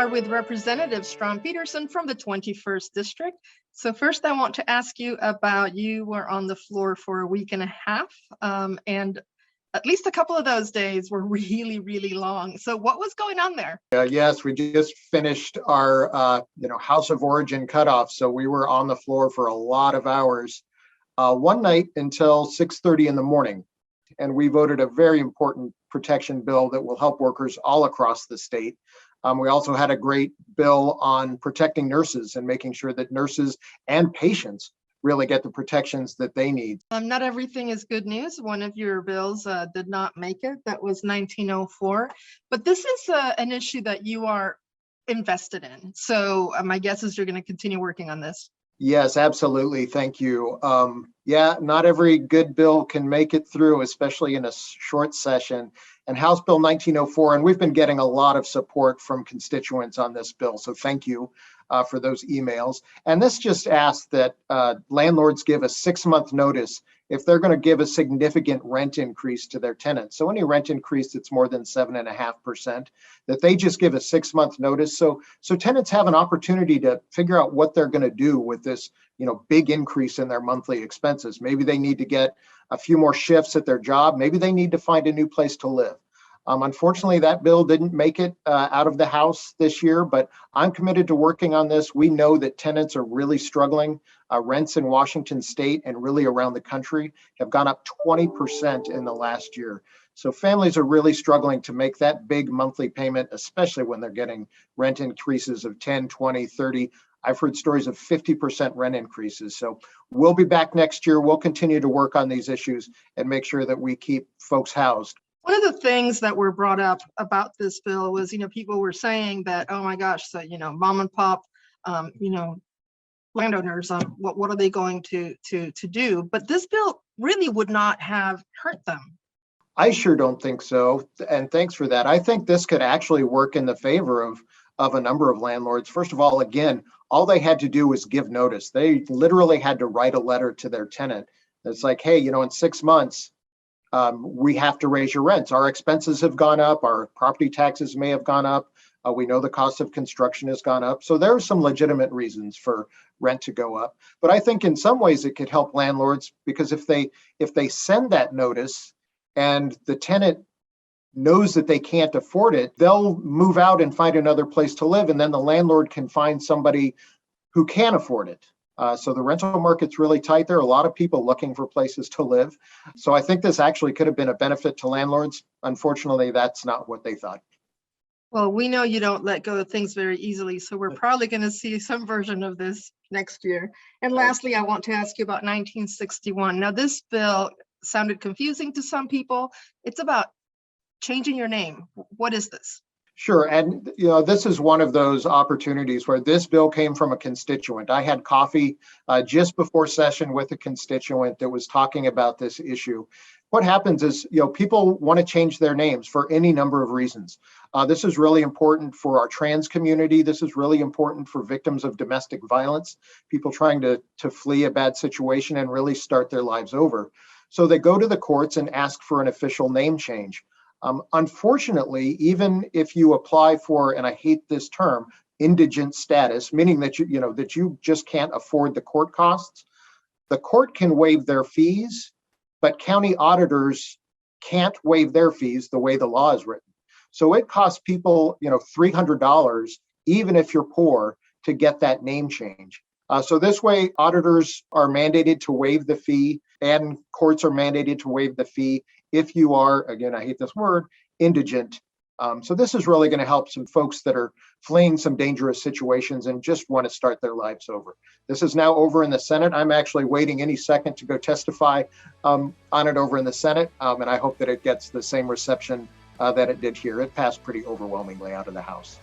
are with Representative Strom Peterson from the 21st District. So first I want to ask you about, you were on the floor for a week and a half, and at least a couple of those days were really, really long. So what was going on there? Yes, we just finished our House of Origin cutoff. So we were on the floor for a lot of hours, one night until 6:30 in the morning. And we voted a very important protection bill that will help workers all across the state. We also had a great bill on protecting nurses and making sure that nurses and patients really get the protections that they need. Not everything is good news. One of your bills did not make it. That was 1904. But this is an issue that you are invested in. So my guess is you're going to continue working on this. Yes, absolutely. Thank you. Not every good bill can make it through, especially in a short session. And House Bill 1904, and we've been getting a lot of support from constituents on this bill. So thank you for those emails. And this just asks that landlords give a 6-month notice if they're going to give a significant rent increase to their tenants. So any rent increase that's more than 7.5%, that they just give a 6-month notice. So tenants have an opportunity to figure out what they're going to do with this, big increase in their monthly expenses. Maybe they need to get a few more shifts at their job. Maybe they need to find a new place to live. Unfortunately, that bill didn't make it out of the House this year, but I'm committed to working on this. We know that tenants are really struggling. Rents in Washington state and really around the country have gone up 20% in the last year. So families are really struggling to make that big monthly payment, especially when they're getting rent increases of 10, 20, 30. I've heard stories of 50% rent increases. So we'll be back next year. We'll continue to work on these issues and make sure that we keep folks housed. One of the things that were brought up about this bill was, people were saying that, oh my gosh, so, mom and pop, landowners, what are they going to do? But this bill really would not have hurt them. I sure don't think so. And thanks for that. I think this could actually work in the favor of a number of landlords. First of all, again, all they had to do was give notice. They literally had to write a letter to their tenant. It's like, hey, in 6 months, we have to raise your rents. Our expenses have gone up. Our property taxes may have gone up. We know the cost of construction has gone up. So there are some legitimate reasons for rent to go up. But I think in some ways it could help landlords, because if they send that notice and the tenant knows that they can't afford it, they'll move out and find another place to live. And then the landlord can find somebody who can afford it. So the rental market's really tight. There are a lot of people looking for places to live. So I think this actually could have been a benefit to landlords. Unfortunately, that's not what they thought. Well, we know you don't let go of things very easily, so we're probably going to see some version of this next year. And lastly, I want to ask you about 1961. Now, this bill sounded confusing to some people. It's about changing your name. What is this? Sure. And, this is one of those opportunities where this bill came from a constituent. I had coffee just before session with a constituent that was talking about this issue. What happens is, people want to change their names for any number of reasons. This is really important for our trans community. This is really important for victims of domestic violence, people trying to flee a bad situation and really start their lives over. So they go to the courts and ask for an official name change. Unfortunately, even if you apply for, and I hate this term, indigent status, meaning that you just can't afford the court costs, the court can waive their fees, but county auditors can't waive their fees the way the law is written. So it costs people, $300, even if you're poor, to get that name change. So this way, auditors are mandated to waive the fee, and courts are mandated to waive the fee if you are, again, I hate this word, indigent. So this is really going to help some folks that are fleeing some dangerous situations and just want to start their lives over. This is now over in the Senate. I'm actually waiting any second to go testify on it over in the Senate, and I hope that it gets the same reception that it did here. It passed pretty overwhelmingly out of the House.